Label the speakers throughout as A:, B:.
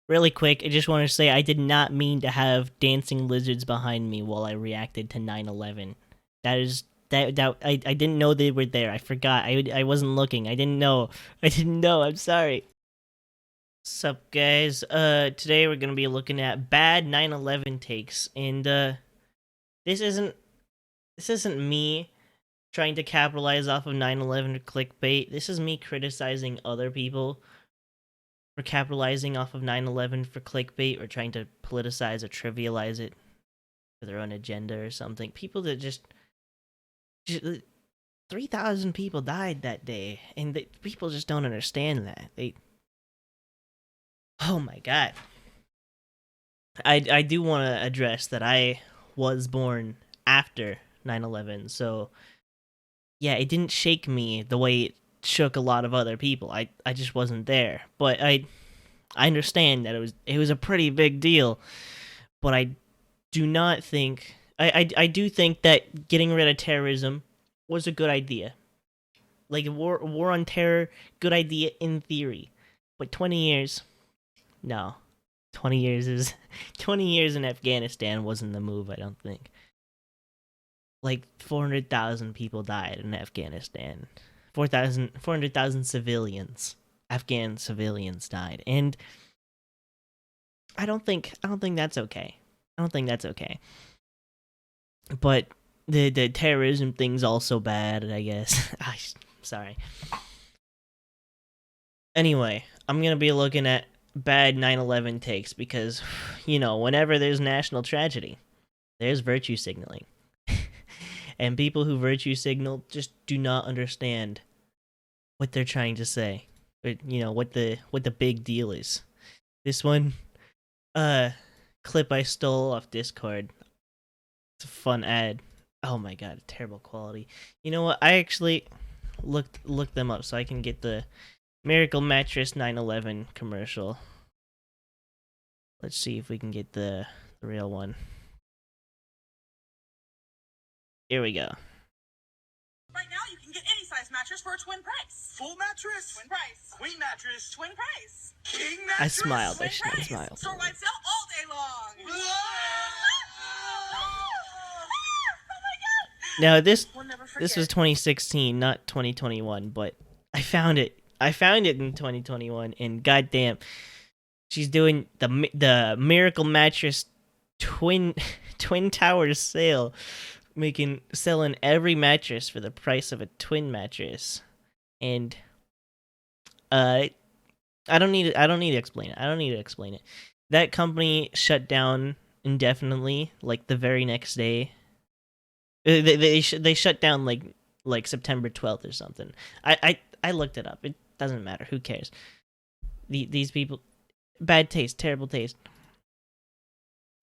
A: Really quick, I just want to say I did not mean to have dancing lizards behind me while I reacted to 9/11. That is I didn't know they were there. I forgot. I wasn't looking. I didn't know. I didn't know. I'm sorry. Sup guys? Today we're going to be looking at bad 9/11 takes, and this isn't this isn't me trying to capitalize off of 9/11 or clickbait. This is me criticizing other people for capitalizing off of 9/11 for clickbait or trying to politicize or trivialize it for their own agenda or something. People that just 3,000 people died that day, and people just don't understand that. Oh my god. I do want to address that I was born after 9/11, so yeah, it didn't shake me the way it shook a lot of other people. I just wasn't there, but I understand that it was a pretty big deal, but I do not think I do think that getting rid of terrorism was a good idea. Like war on terror, good idea in theory, but 20 years, no, 20 years is 20 years in Afghanistan wasn't the move. I don't think. Like 400,000 people died in Afghanistan. 400,000 civilians, Afghan civilians died, and I don't think that's okay. I don't think that's okay. But the terrorism thing's also bad, I guess. Sorry. Anyway, I'm gonna be looking at bad 9/11 takes because, whenever there's national tragedy, there's virtue signaling, and people who virtue signal just do not understand what they're trying to say, or, what the big deal is. This one, clip I stole off Discord. It's a fun ad. Oh my god, terrible quality. You know what? I actually looked them up so I can get the Miracle Mattress 9/11 commercial. Let's see if we can get the real one. Here we go.
B: Right now, you can get any size mattress for a twin price.
C: Full mattress?
B: Twin price.
C: Queen mattress?
B: Twin price.
C: King
A: I
C: mattress?
A: smiled. I
B: Twin
A: shouldn't
B: price.
A: smile.
B: Store-wide sale all day long.
C: Whoa!
A: Now this
B: We'll never forget.
A: this was 2016, not 2021, but I found it. I found it in 2021, and goddamn, she's doing the Miracle Mattress twin towers sale, selling every mattress for the price of a twin mattress, and I don't need to explain it. That company shut down indefinitely, like the very next day. They shut down like September 12th or something. I looked it up. It doesn't matter. Who cares? These people, bad taste, terrible taste.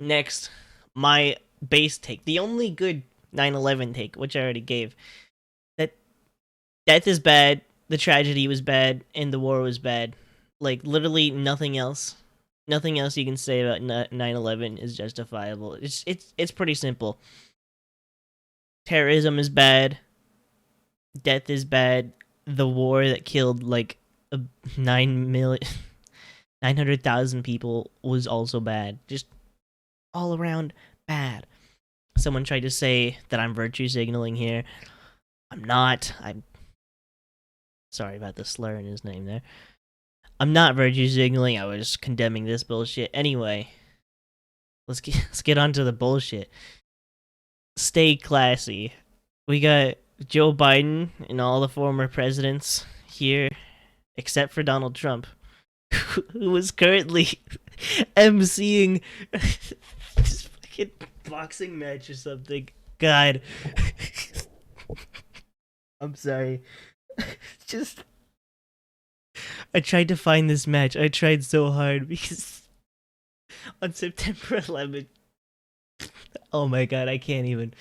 A: Next, my base take, the only good 9/11 take, which I already gave. That death is bad, the tragedy was bad, and the war was bad. Like literally nothing else. Nothing else you can say about 9/11 is justifiable. It's pretty simple. Terrorism is bad. Death is bad. The war that killed like 900,000 people was also bad. Just all around bad. Someone tried to say that I'm virtue signaling here. I'm not. I'm sorry about the slur in his name there. I'm not virtue signaling. I was condemning this bullshit. Anyway, let's get on to the bullshit. Stay classy. We got Joe Biden and all the former presidents here, except for Donald Trump, who was currently emceeing this fucking boxing match or something. God. I'm sorry. Just, I tried to find this match. I tried so hard because on September 11th, oh my god, I can't even.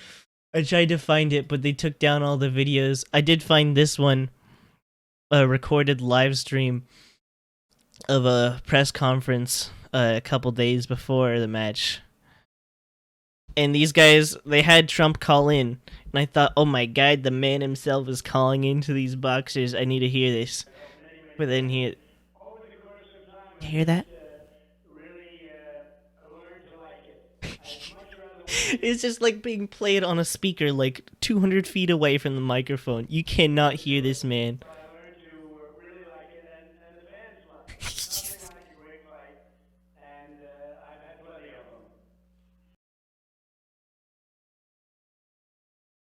A: I tried to find it, but they took down all the videos. I did find this one, a recorded live stream of a press conference a couple days before the match. And these guys, they had Trump call in. And I thought, oh my god, the man himself is calling into these boxers. I need to hear this. But then you hear that? It's just like being played on a speaker like 200 feet away from the microphone. You cannot hear this man.
C: So I learned to really like it, and the fans love it. It's nothing like a great fight, and I've had plenty of them.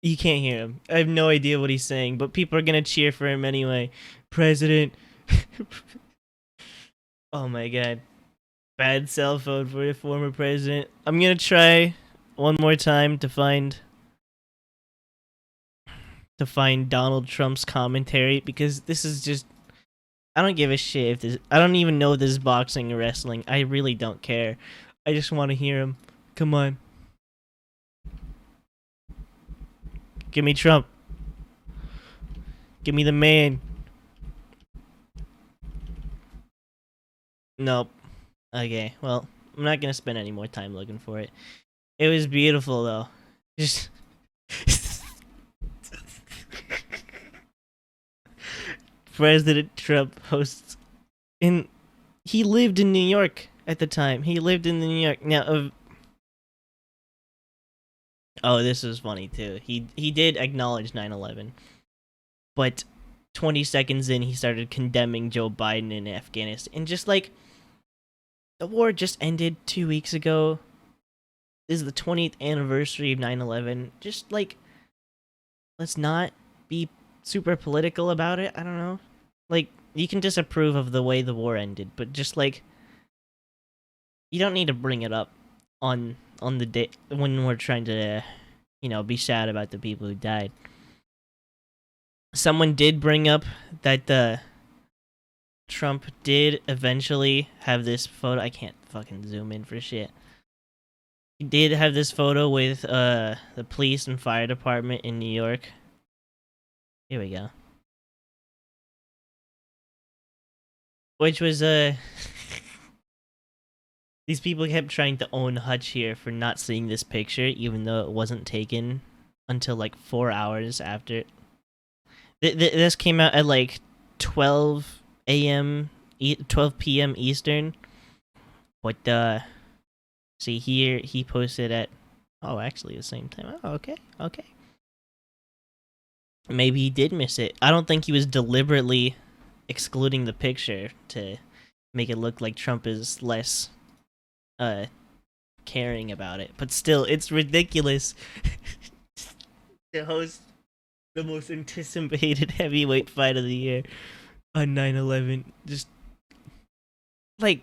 A: You can't hear him. I have no idea what he's saying, but people are gonna cheer for him anyway. President. Oh my god. Bad cell phone for the former president. I'm gonna try one more time to find Donald Trump's commentary, because this is just, I don't give a shit if this, I don't even know if this is boxing or wrestling. I really don't care. I just want to hear him. Come on. Give me Trump. Give me the man. Nope. Okay, well, I'm not gonna spend any more time looking for it. It was beautiful though. Just President Trump hosts in, he lived in New York at the time. He lived in New York. Now oh, this is funny too. He did acknowledge 9/11, but 20 seconds in he started condemning Joe Biden in Afghanistan. And just like, the war just ended 2 weeks ago. This is the 20th anniversary of 9/11. Just like, let's not be super political about it. I don't know. Like, you can disapprove of the way the war ended, but just like, you don't need to bring it up on the day when we're trying to, be sad about the people who died. Someone did bring up that Trump did eventually have this photo. I can't fucking zoom in for shit. He did have this photo with the police and fire department in New York. Here we go. Which was these people kept trying to own Hutch here for not seeing this picture, even though it wasn't taken until like 4 hours after. This came out at like 12 a.m. 12 p.m. Eastern. But see here, he posted at, oh, actually the same time. Oh, okay. Maybe he did miss it. I don't think he was deliberately excluding the picture to make it look like Trump is less caring about it. But still, it's ridiculous to host the most anticipated heavyweight fight of the year on 9/11. Just like,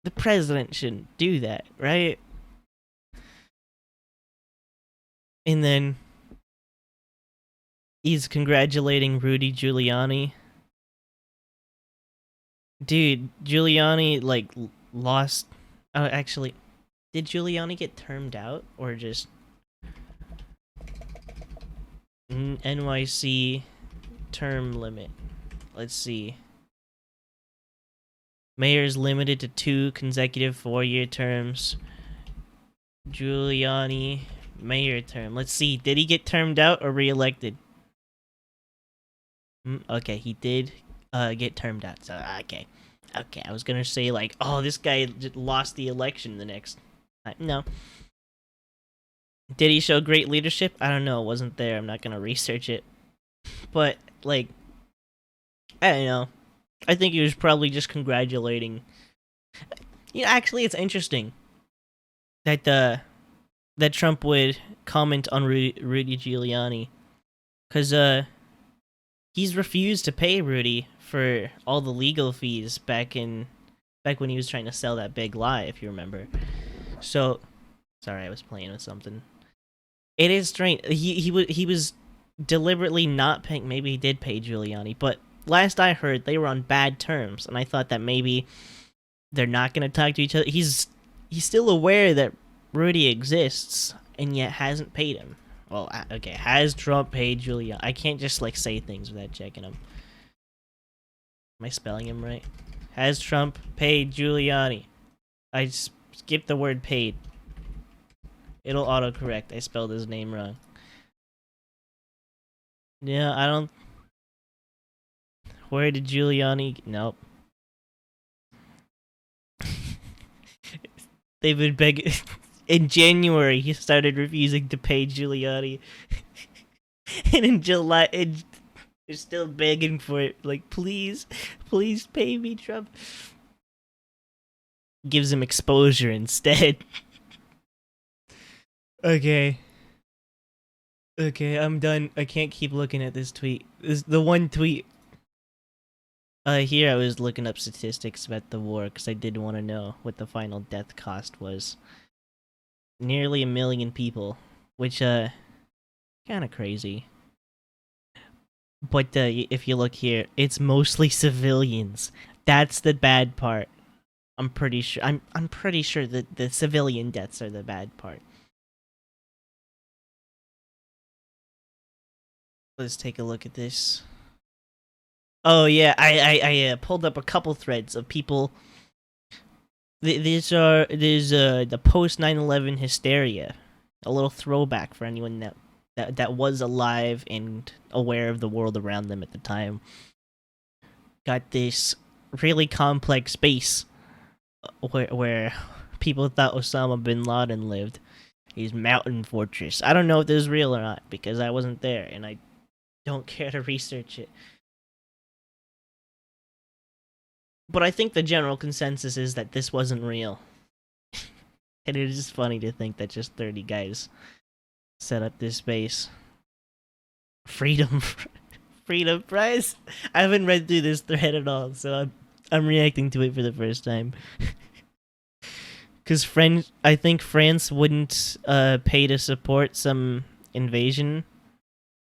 A: the president shouldn't do that, right? And then he's congratulating Rudy Giuliani. Dude, Giuliani like lost. Oh, actually, did Giuliani get termed out or just NYC term limit? Let's see. Mayor's limited to 2 consecutive 4-year terms. Giuliani mayor term. Let's see. Did he get termed out or reelected? Okay, he did get termed out. So okay. I was gonna say like, oh, this guy lost the election the next time. No. Did he show great leadership? I don't know. It wasn't there. I'm not gonna research it. But like, I don't know. I think he was probably just congratulating. Actually, it's interesting that that Trump would comment on Rudy Giuliani, because he's refused to pay Rudy for all the legal fees back when he was trying to sell that big lie, if you remember. So, sorry, I was playing with something. It is strange. He was deliberately not paying. Maybe he did pay Giuliani, but last I heard, they were on bad terms, and I thought that maybe they're not going to talk to each other. He's still aware that Rudy exists, and yet hasn't paid him. Well, okay, has Trump paid Giuliani? I can't just like say things without checking them. Am I spelling him right? Has Trump paid Giuliani? I skipped the word paid. It'll autocorrect. I spelled his name wrong. Yeah, I don't. Where did Giuliani? Nope. They would beg. In January, he started refusing to pay Giuliani. And in July, they're still begging for it. Like, please, please pay me, Trump. Gives him exposure instead. Okay. Okay, I'm done. I can't keep looking at this tweet. This the one tweet. Here I was looking up statistics about the war because I did want to know what the final death cost was. Nearly 1 million people, which kind of crazy. But if you look here, it's mostly civilians. That's the bad part. I'm pretty sure. I'm pretty sure that the civilian deaths are the bad part. Let's take a look at this. Oh yeah, I pulled up a couple threads of people. There's the post 9/11 hysteria, a little throwback for anyone that was alive and aware of the world around them at the time. Got this really complex base where people thought Osama bin Laden lived. His mountain fortress. I don't know if this is real or not because I wasn't there and I don't care to research it. But I think the general consensus is that this wasn't real. And it is just funny to think that just 30 guys set up this base. Freedom prize? I haven't read through this thread at all, so I'm reacting to it for the first time. Because I think France wouldn't pay to support some invasion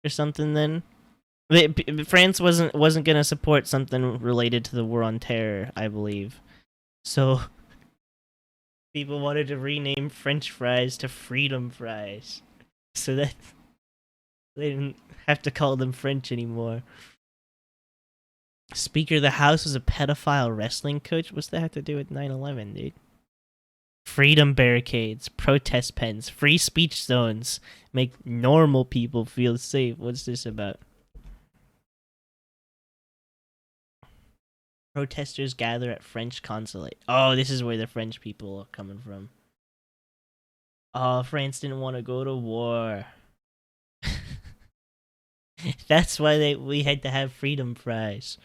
A: or something then. France wasn't gonna support something related to the war on terror, I believe. So people wanted to rename French fries to freedom fries, so that they didn't have to call them French anymore. Speaker of the House was a pedophile wrestling coach. What's that have to do with 9/11, dude? Freedom barricades, protest pens, free speech zones make normal people feel safe. What's this about? Protesters gather at French consulate. Oh, this is where the French people are coming from. Oh, France didn't want to go to war. That's why we had to have freedom fries.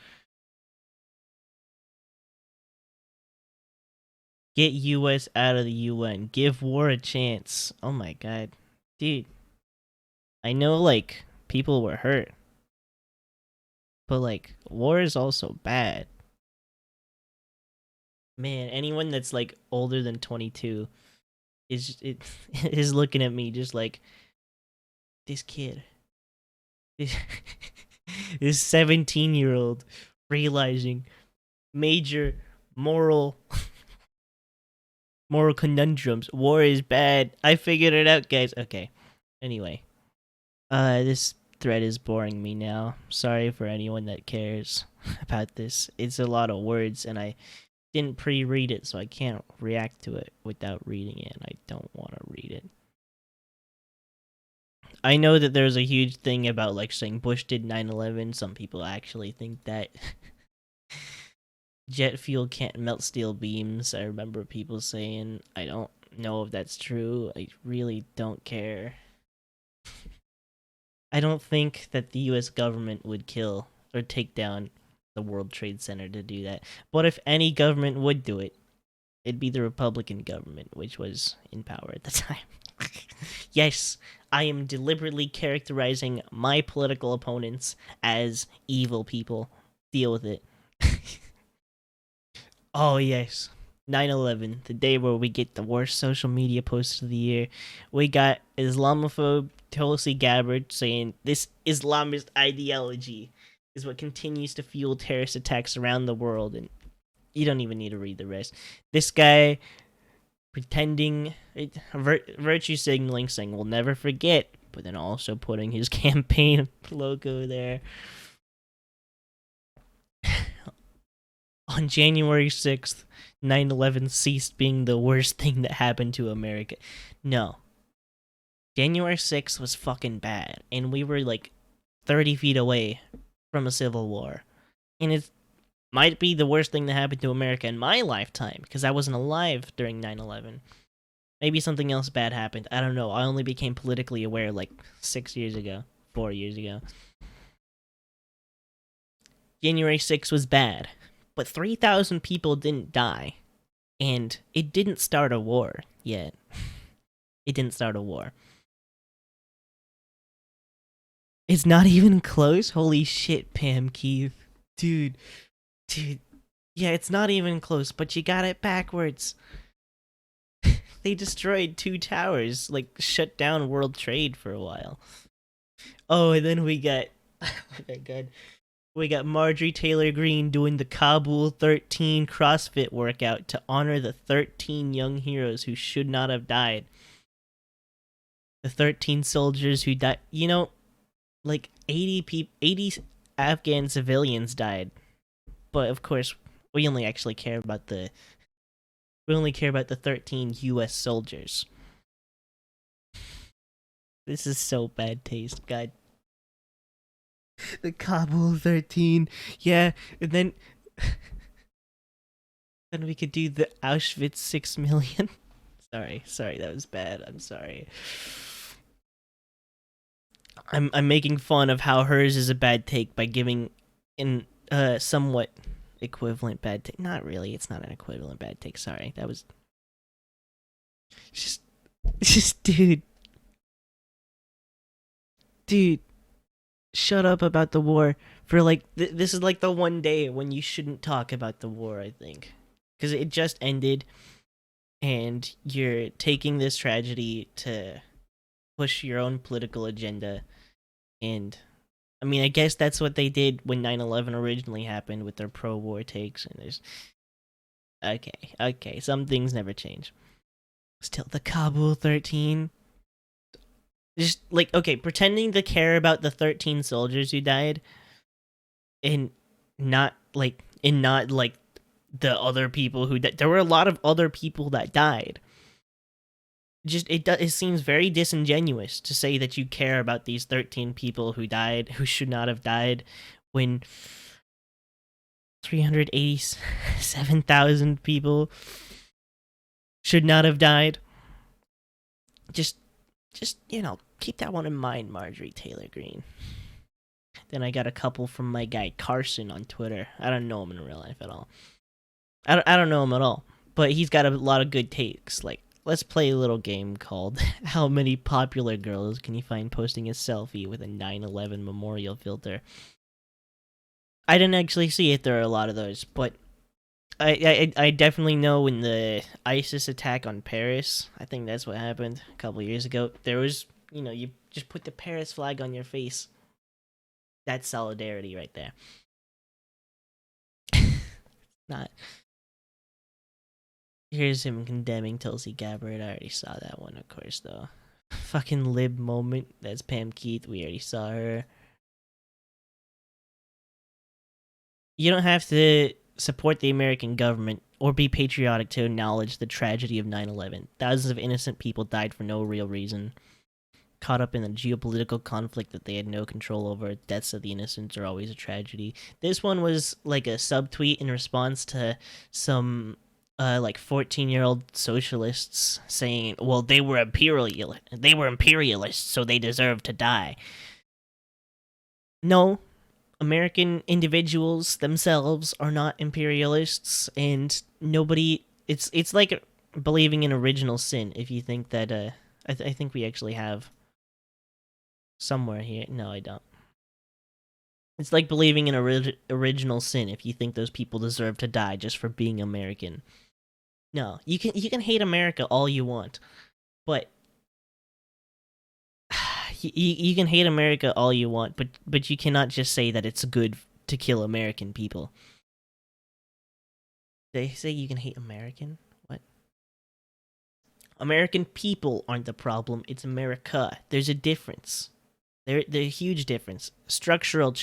A: Get US out of the UN. Give war a chance. Oh my god. Dude. I know, like, people were hurt. But, like, war is also bad. Man, anyone that's, like, older than 22 is looking at me just like, this kid. This 17-year-old realizing major moral conundrums. War is bad. I figured it out, guys. Okay. Anyway. This thread is boring me now. Sorry for anyone that cares about this. It's a lot of words, and I didn't pre-read it, so I can't react to it without reading it, and I don't want to read it. I know that there's a huge thing about, like, saying Bush did 9/11. Some people actually think that jet fuel can't melt steel beams. I remember people saying, I don't know if that's true. I really don't care. I don't think that the US government would kill or take down the World Trade Center to do that. But if any government would do it, it'd be the Republican government, which was in power at the time. Yes, I am deliberately characterizing my political opponents as evil people. Deal with it. Oh, yes. 9/11, the day where we get the worst social media posts of the year. We got Islamophobe Tulsi Gabbard saying this Islamist ideology is what continues to fuel terrorist attacks around the world, and you don't even need to read the rest. This guy pretending, virtue signaling, saying we'll never forget, but then also putting his campaign logo there. On January 6th, 9/11 ceased being the worst thing that happened to America. No. January 6th was fucking bad, and we were like 30 feet away from a civil war. And it might be the worst thing that happened to America in my lifetime, because I wasn't alive during 9/11. Maybe something else bad happened. I don't know. I only became politically aware like 4 years ago. January 6th was bad, but 3,000 people didn't die, and it didn't start a war yet. It didn't start a war. It's not even close? Holy shit, Pam Keith. Dude. Yeah, it's not even close, but you got it backwards. They destroyed 2 towers, like, shut down world trade for a while. Oh, and then we got... oh my god. We got Marjorie Taylor Greene doing the Kabul 13 CrossFit workout to honor the 13 young heroes who should not have died. The 13 soldiers who died... You know, like, 80 Afghan civilians died. But, of course, we only care about the 13 US soldiers. This is so bad taste, God. The Kabul 13. Yeah, and then then we could do the Auschwitz 6 million. Sorry, that was bad. I'm sorry. I'm making fun of how hers is a bad take by giving an somewhat equivalent bad take. Not really. It's not an equivalent bad take. Sorry. That was just dude. Shut up about the war for like this is like the one day when you shouldn't talk about the war, I think. Cuz it just ended and you're taking this tragedy to push your own political agenda. And I mean, I guess that's what they did when 9/11 originally happened with their pro-war takes. And there's okay, some things never change. Still, the Kabul 13. Just like okay, pretending to care about the 13 soldiers who died, and not like the other people who died. There were a lot of other people that died. Just it seems very disingenuous to say that you care about these 13 people who died, who should not have died, when 387,000 people should not have died. Just you know, keep that one in mind, Marjorie Taylor Greene. Then I got a couple from my guy Carson on Twitter. I don't know him in real life at all. I don't know him at all, but he's got a lot of good takes. Like, let's play a little game called How Many Popular Girls Can You Find Posting a Selfie with a 9/11 Memorial Filter? I didn't actually see if there are a lot of those, but I definitely know when the ISIS attack on Paris, I think that's what happened a couple years ago, there was, you know, you just put the Paris flag on your face. That's solidarity right there. Not. Here's him condemning Tulsi Gabbard. I already saw that one, of course, though. Fucking lib moment. That's Pam Keith. We already saw her. You don't have to support the American government or be patriotic to acknowledge the tragedy of 9/11. Thousands of innocent people died for no real reason. Caught up in a geopolitical conflict that they had no control over. Deaths of the innocents are always a tragedy. This one was like a subtweet in response to some like 14-year-old socialists saying, well, they were imperialists, so they deserve to die. No, American individuals themselves are not imperialists, and nobody. It's like believing in original sin. If you think that, I think we actually have somewhere here. No, I don't. It's like believing in original sin. If you think those people deserve to die just for being American. No, you can hate America all you want, but you can hate America all you want, but you cannot just say that it's good to kill American people. They say you can hate American? What? American people aren't the problem, it's America. There's a difference. There's a huge difference. Structural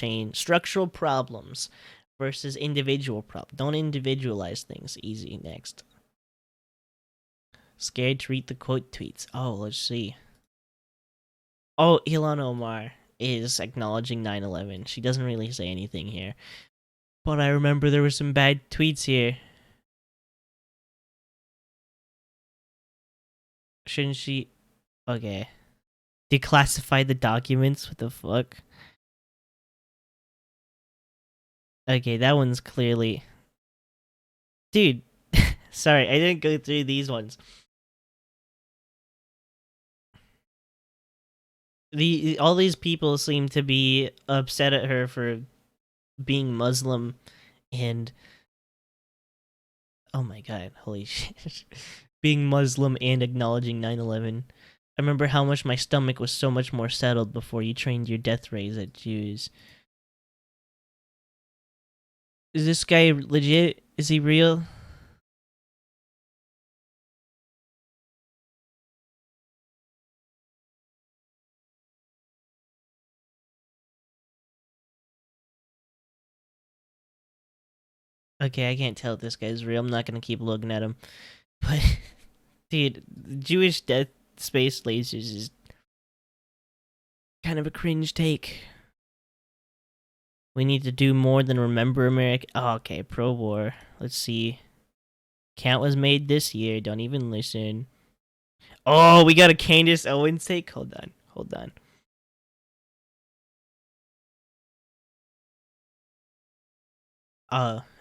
A: problems versus individual problems. Don't individualize things. Easy, next. Scared to read the quote tweets. Oh, let's see. Oh, Ilhan Omar is acknowledging 9/11. She doesn't really say anything here. But I remember there were some bad tweets here. Shouldn't she? Okay. Declassify the documents? What the fuck? Okay, that one's clearly... Dude, sorry, I didn't go through these ones. All these people seem to be upset at her for being Muslim and... Oh my god, holy shit. Being Muslim and acknowledging 9/11. I remember how much my stomach was so much more settled before you trained your death rays at Jews. Is this guy legit? Is he real? Okay, I can't tell if this guy's real. I'm not gonna keep looking at him. But, dude, Jewish death space lasers is kind of a cringe take. We need to do more than remember America. Oh, okay, pro-war. Let's see. Count was made this year. Don't even listen. Oh, we got a Candace Owens take? Hold on. Hold on.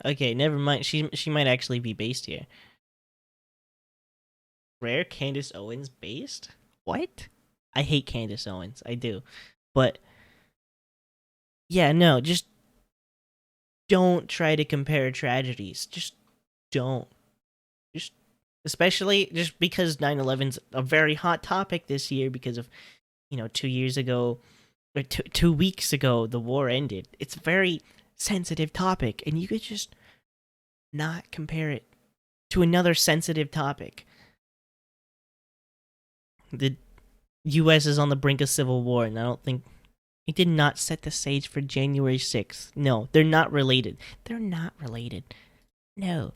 A: Okay, never mind. She might actually be based here. Rare Candace Owens based? What? I hate Candace Owens. I do. But yeah, no, just don't try to compare tragedies. Just don't. Just especially just because 9/11's a very hot topic this year because of, 2 years ago or 2 weeks ago the war ended. It's a very sensitive topic and you could just not compare it to another sensitive topic. The US is on the brink of civil war and I don't think it did not set the stage for January 6th. No, they're not related. They're not related. No.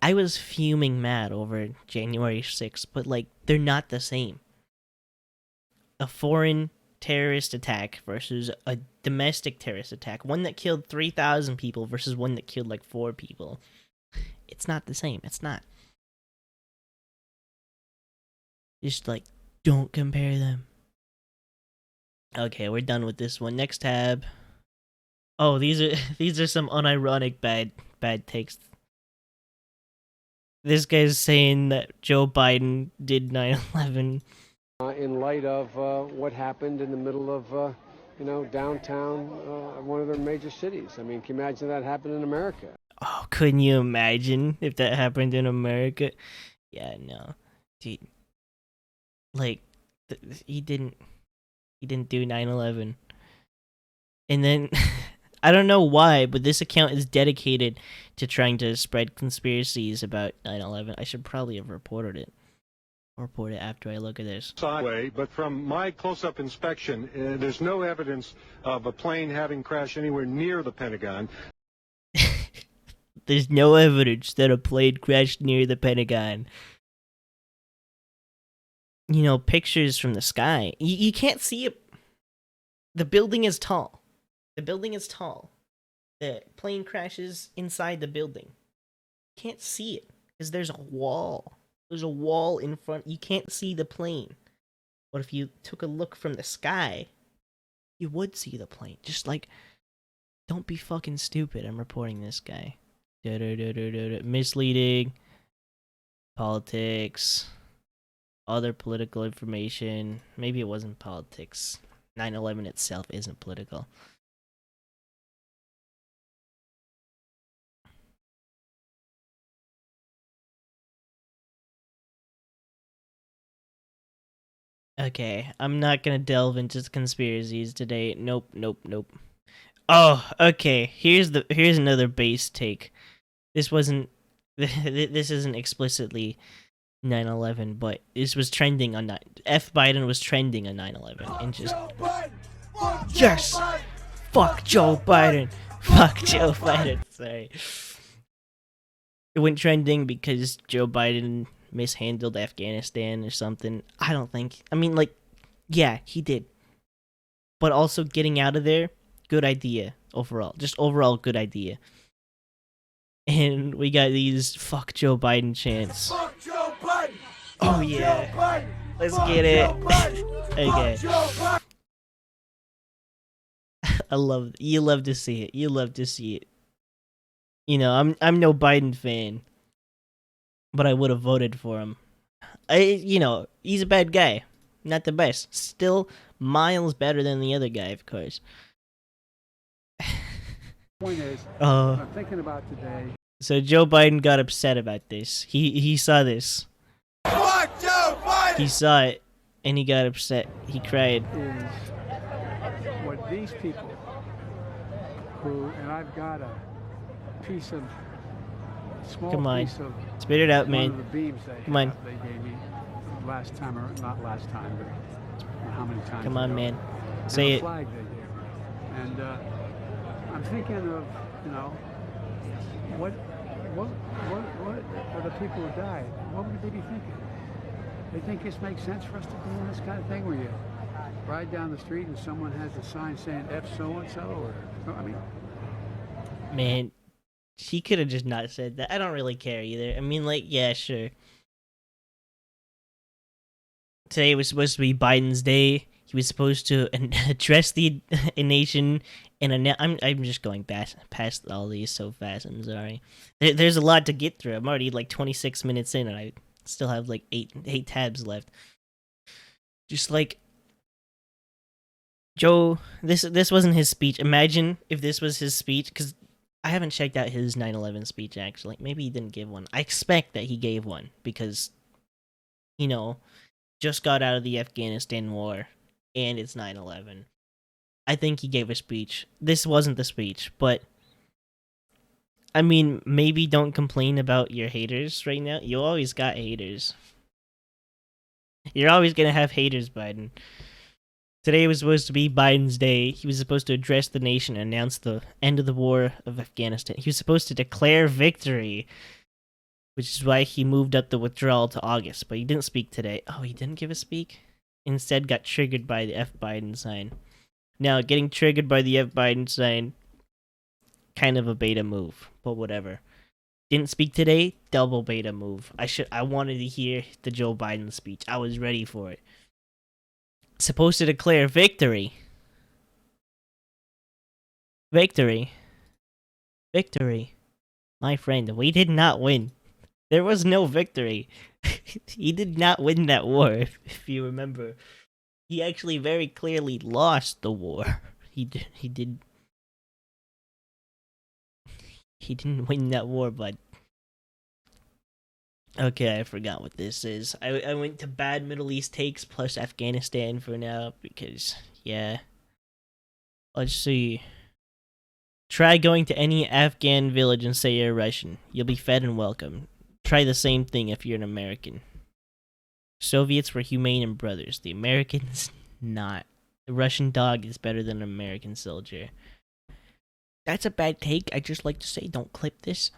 A: I was fuming mad over January 6th, but they're not the same. A foreign terrorist attack versus a domestic terrorist attack. One that killed 3,000 people versus one that killed 4 people. It's not the same. It's not. Just don't compare them. Okay, we're done with this one. Next tab. Oh, these are some unironic bad takes. This guy's saying that Joe Biden did 9/11.
D: In light of what happened in the middle of, downtown one of their major cities. I mean, can you imagine that happened in America?
A: Oh, couldn't you imagine if that happened in America? Yeah, no, dude. He didn't do 9/11. And then I don't know why, but this account is dedicated to trying to spread conspiracies about 9/11. I should probably have reported it. Report it after I look at this.
E: Sideway, but from my close-up inspection, there's no evidence of a plane having crashed anywhere near the Pentagon.
A: There's no evidence that a plane crashed near the Pentagon. Pictures from the sky. You can't see it. The building is tall. The plane crashes inside the building. You can't see it because there's a wall. There's a wall in front. You can't see the plane. But if you took a look from the sky, you would see the plane. Just don't be fucking stupid. I'm reporting this guy. Misleading. Politics. Other political information. Maybe it wasn't politics. 9/11 itself isn't political. Okay, I'm not gonna delve into conspiracies today. Nope. Oh, okay. Here's another base take. This isn't explicitly 9/11, but this was trending on Biden was trending on 9/11 and just yes, fuck Joe Biden, fuck Joe Biden. Sorry, it went trending because Joe Biden mishandled Afghanistan or something. I don't think. I mean, yeah, he did, but also getting out of there, good idea overall. Just overall good idea. And we got these fuck Joe Biden chants.
F: Fuck Joe Biden!
A: Oh yeah. Let's get it. Okay. You love to see it. You love to see it. You know, I'm no Biden fan, but I would have voted for him. He's a bad guy. Not the best. Still miles better than the other guy, of course.
D: Point is,
A: Oh.
D: I'm thinking about today.
A: So Joe Biden got upset about this. He saw this.
F: Fuck Joe Biden!
A: He saw it, and he got upset. He cried.
D: Is what these people who, and I've got a piece of small
A: Come on.
D: piece of
A: Spit it out,
D: one of
A: man.
D: the beams they
A: Come on.
D: have, they gave me last time, or not last time, but how many times
A: Come on,
D: ago.
A: man.
D: And
A: Say
D: a
A: it.
D: flag they gave me. And I'm thinking of, what are the people who died? What would they be thinking? They think this makes sense for us to be doing this kind of thing where you ride down the street and someone has a sign saying F so-and-so, or, I mean...
A: Man, she could have just not said that. I don't really care either. I mean, like, yeah, sure. Today was supposed to be Biden's day. He was supposed to address the nation and I'm just going past all these so fast. I'm sorry. There's a lot to get through. I'm already like 26 minutes in, and I still have like eight tabs left. Just like Joe, this wasn't his speech. Imagine if this was his speech, because I haven't checked out his 9/11 speech actually. Maybe he didn't give one. I expect that he gave one because, just got out of the Afghanistan war, and it's 9/11. I think he gave a speech. This wasn't the speech, but I mean, maybe don't complain about your haters right now. You always got haters. You're always gonna have haters, Biden. Today was supposed to be Biden's day. He was supposed to address the nation and announce the end of the war of Afghanistan. He was supposed to declare victory, which is why he moved up the withdrawal to August. But he didn't speak today. Oh, he didn't give a speak? Instead got triggered by the F Biden sign. Now, getting triggered by the F Biden sign, kind of a beta move, but whatever. Didn't speak today, double beta move. I wanted to hear the Joe Biden speech. I was ready for it. Supposed to declare victory. Victory. Victory. My friend, we did not win. There was no victory. He did not win that war, if you remember. He actually very clearly lost the war. He didn't win that war, but okay, I forgot what this is. I went to bad Middle East takes plus Afghanistan for now because yeah. Let's see. Try going to any Afghan village and say you're Russian. You'll be fed and welcome. Try the same thing if you're an American. Soviets were humane and brothers. The Americans, not. The Russian dog is better than an American soldier. That's a bad take. I just like to say, don't clip this.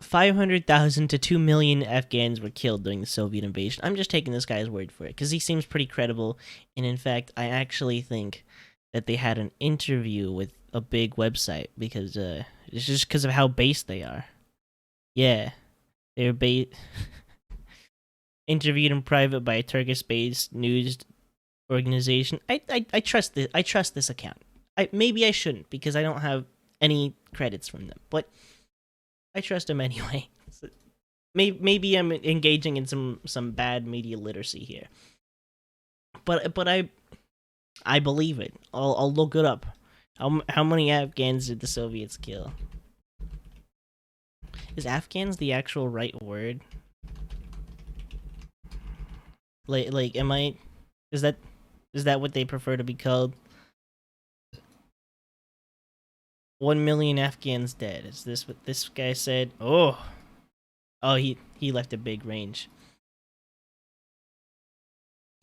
A: 500,000 to 2 million Afghans were killed during the Soviet invasion. I'm just taking this guy's word for it, because he seems pretty credible. And in fact, I actually think that they had an interview with a big website, because it's just because of how based they are. Yeah. They were interviewed in private by a Turkish-based news organization. I trust this. I trust this account. Maybe I shouldn't because I don't have any credits from them, but I trust them anyway. So maybe I'm engaging in some bad media literacy here, but I believe it. I'll look it up. How many Afghans did the Soviets kill? Is Afghans the actual right word? Like, am I? Is that what they prefer to be called? 1 million Afghans dead. Is this what this guy said? Oh, he left a big range.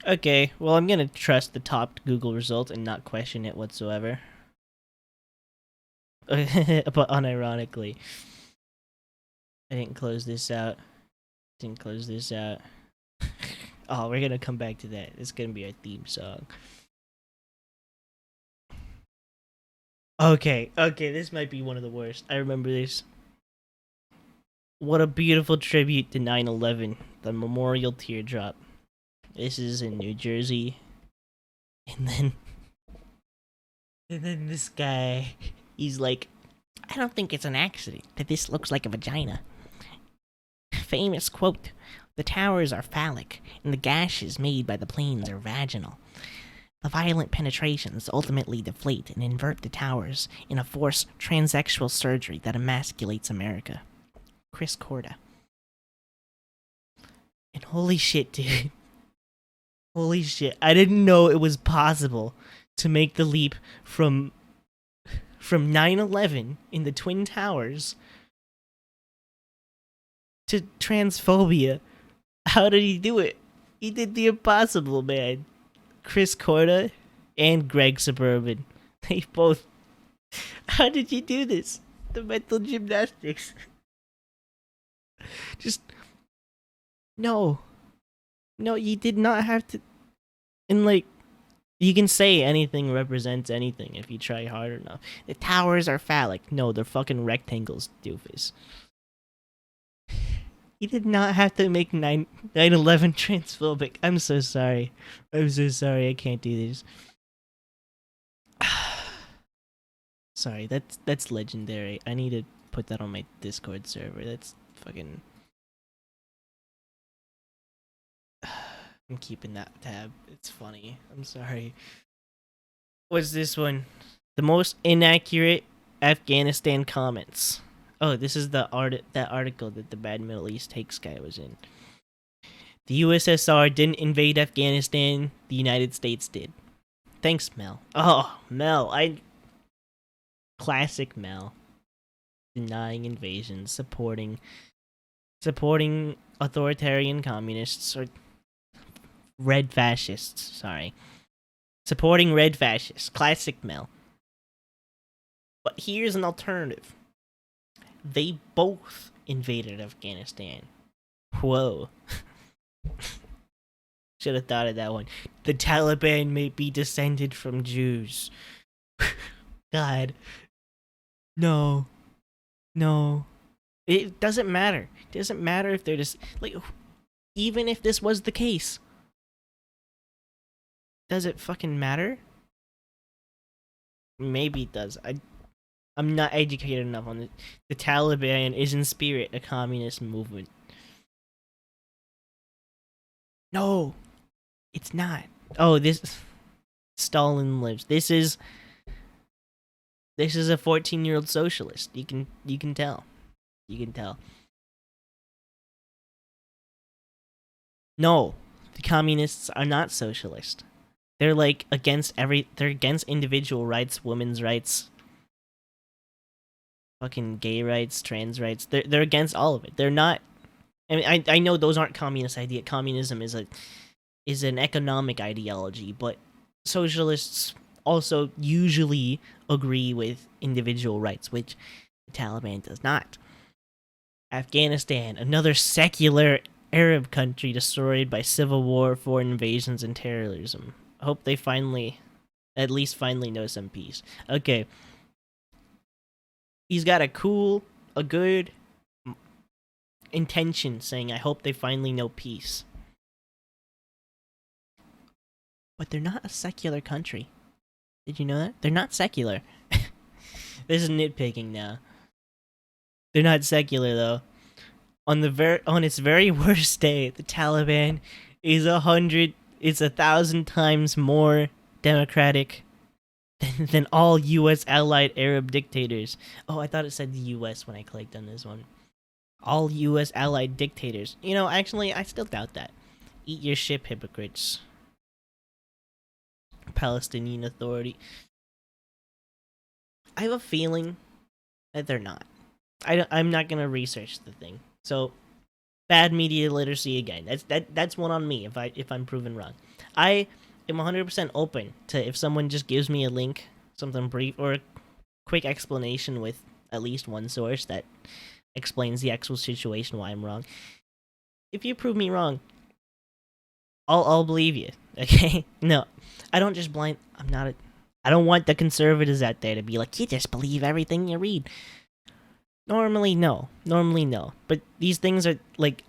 A: Okay, well, I'm gonna trust the top Google result and not question it whatsoever. But unironically, I didn't close this out. Oh, we're gonna come back to that. It's gonna be our theme song. Okay, this might be one of the worst. I remember this. What a beautiful tribute to 9/11. the Memorial Teardrop. This is in New Jersey. And then this guy, he's like, I don't think it's an accident that this looks like a vagina. Famous quote, the towers are phallic, and the gashes made by the planes are vaginal. The violent penetrations ultimately deflate and invert the towers in a forced transsexual surgery that emasculates America. Chris Corda. And holy shit, dude. Holy shit. I didn't know it was possible to make the leap from 9/11 in the Twin Towers to transphobia. How did he do it? He did the impossible, man. Chris Corda and Greg Suburban. They both... How did you do this? The mental gymnastics. Just... No. No, you did not have to... And, like, you can say anything represents anything if you try hard enough. The towers are phallic. No, they're fucking rectangles, doofus. You did not have to make 9/11 transphobic. I'm so sorry. I'm so sorry. I can't do this. Sorry, that's legendary. I need to put that on my Discord server. That's fucking... I'm keeping that tab. It's funny. I'm sorry. What's this one? The most inaccurate Afghanistan comments. Oh, this is that article that the Bad Middle East Takes guy was in. The USSR didn't invade Afghanistan. The United States did. Thanks, Mel. Oh, Mel. Classic Mel. Denying invasions, supporting authoritarian communists or red fascists. Sorry. Supporting red fascists. Classic Mel. But here's an alternative. They both invaded Afghanistan. Whoa. Should have thought of that one. The Taliban may be descended from Jews. God. No. No. It doesn't matter. It doesn't matter if they're just... Like, even if this was the case. Does it fucking matter? Maybe it does. I'm not educated enough on it. The Taliban is in spirit a communist movement. No, it's not. Oh, this Stalin lives. This is a 14-year-old socialist. You can tell. You can tell. No, the communists are not socialist. They're like they're against individual rights, women's rights, fucking gay rights, trans rights. They're against all of it. They're not... I mean, I know those aren't communist ideas. Communism is an economic ideology, but socialists also usually agree with individual rights, which the Taliban does not. Afghanistan, another secular Arab country destroyed by civil war, foreign invasions, and terrorism. I hope they at least finally know some peace. Okay. He's got a good intention saying, I hope they finally know peace. But they're not a secular country. Did you know that? They're not secular. This is nitpicking now. They're not secular, though. On its very worst day, the Taliban is 1,000 times more democratic than all U.S. allied Arab dictators. Oh, I thought it said the U.S. when I clicked on this one. All U.S. allied dictators. You know, actually, I still doubt that. Eat your ship, hypocrites. Palestinian Authority. I have a feeling that they're not. I'm not gonna research the thing. So, bad media literacy again. That's one on me if I'm proven wrong. I am 100% open to if someone just gives me a link, something brief or a quick explanation with at least one source that explains the actual situation why I'm wrong. If you prove me wrong, I'll believe you. Okay? No, I don't just I don't want the conservatives out there to be like, you just believe everything you read. Normally no. But these things are like,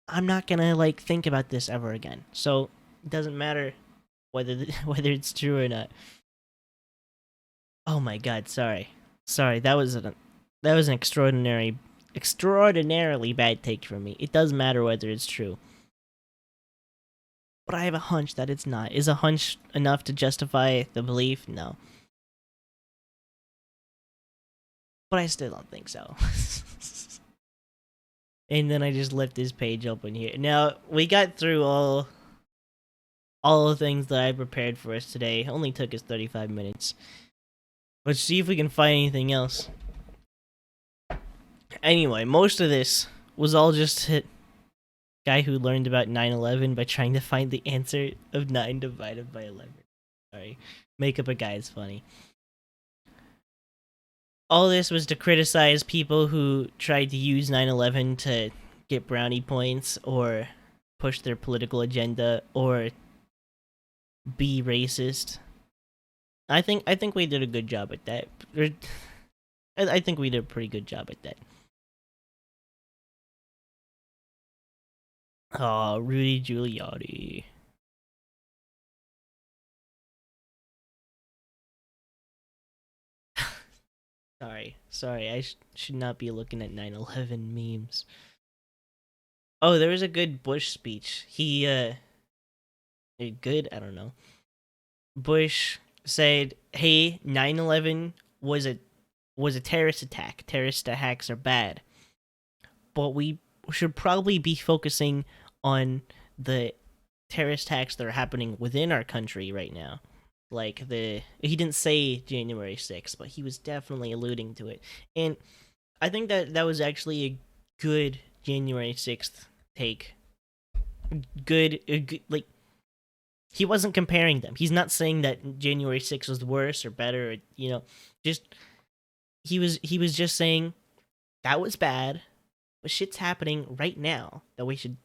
A: I'm not gonna like think about this ever again. So it doesn't matter whether whether it's true or not. Oh my god, sorry. That was an extraordinarily bad take from me. It doesn't matter whether it's true. But I have a hunch that it's not. Is a hunch enough to justify the belief? No. But I still don't think so. And then I just left this page open here. Now, we got through all the things that I prepared for us today. It only took us 35 minutes. Let's see if we can find anything else. Anyway, most of this was all just a guy who learned about 9/11 by trying to find the answer of 9 divided by 11. Sorry. Make up a guy is funny. All this was to criticize people who tried to use 9/11 to get brownie points or push their political agenda or be racist. I think we did a good job at that. I think we did a pretty good job at that. Oh, Rudy Giuliani. Sorry, I should not be looking at 9/11 memes. Oh, there was a good Bush speech. He, good? I don't know. Bush said, hey, 9/11 was a terrorist attack. Terrorist attacks are bad. But we should probably be focusing on the terrorist attacks that are happening within our country right now. Like he didn't say January 6th, but he was definitely alluding to it. And I think that was actually a good January 6th take. Good, like, he wasn't comparing them. He's not saying that January 6th was worse or better, or, you know, just, he was just saying that was bad, but shit's happening right now that we should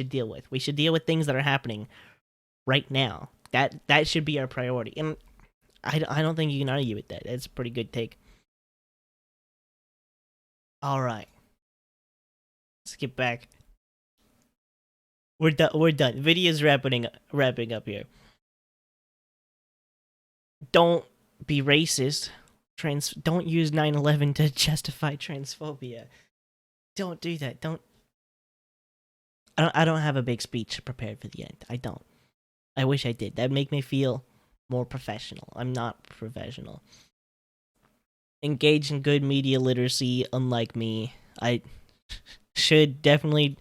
A: deal with. We should deal with things that are happening right now. That should be our priority. And I don't think you can argue with that. That's a pretty good take. All right. Let's get back. We're done. Video's wrapping up here. Don't be racist. Don't use 9/11 to justify transphobia. Don't do that. I don't have a big speech prepared for the end. I don't. I wish I did. That'd make me feel more professional. I'm not professional. Engage in good media literacy, unlike me. I should definitely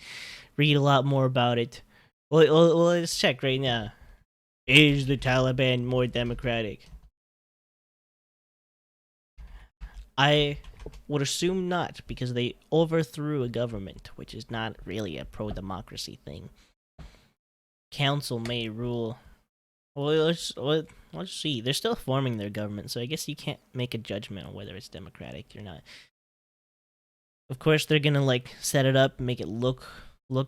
A: read a lot more about it. Well, let's check right now. Is the Taliban more democratic? I would assume not, because they overthrew a government, which is not really a pro-democracy thing. Council may rule. Well, let's see. They're still forming their government, so I guess you can't make a judgment on whether it's democratic or not. Of course, they're gonna like set it up, make it look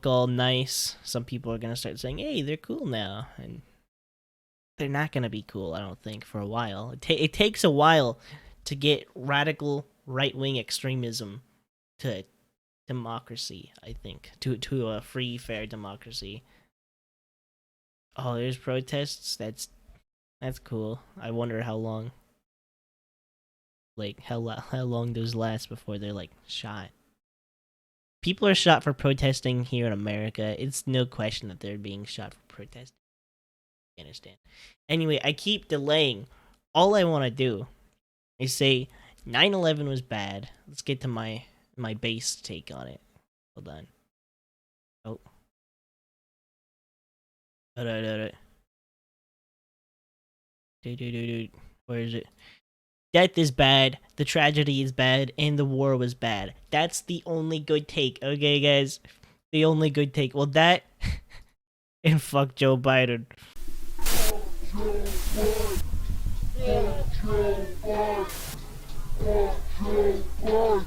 A: all nice. Some people are gonna start saying, "Hey, they're cool now," and they're not gonna be cool. I don't think for a while. It takes a while to get radical right-wing extremism to democracy. I think to a free, fair democracy. Oh, there's protests. That's cool. I wonder how long. Like how long those last before they're like shot. People are shot for protesting here in America. It's no question that they're being shot for protesting in Afghanistan. Anyway, I keep delaying. All I want to do is say 9/11 was bad. Let's get to my base take on it. Hold on. Oh. Alright. Where is it? Death is bad, the tragedy is bad, and the war was bad. That's the only good take, okay, guys? The only good take. Well, that and fuck Joe Biden. Fuck Joe Biden.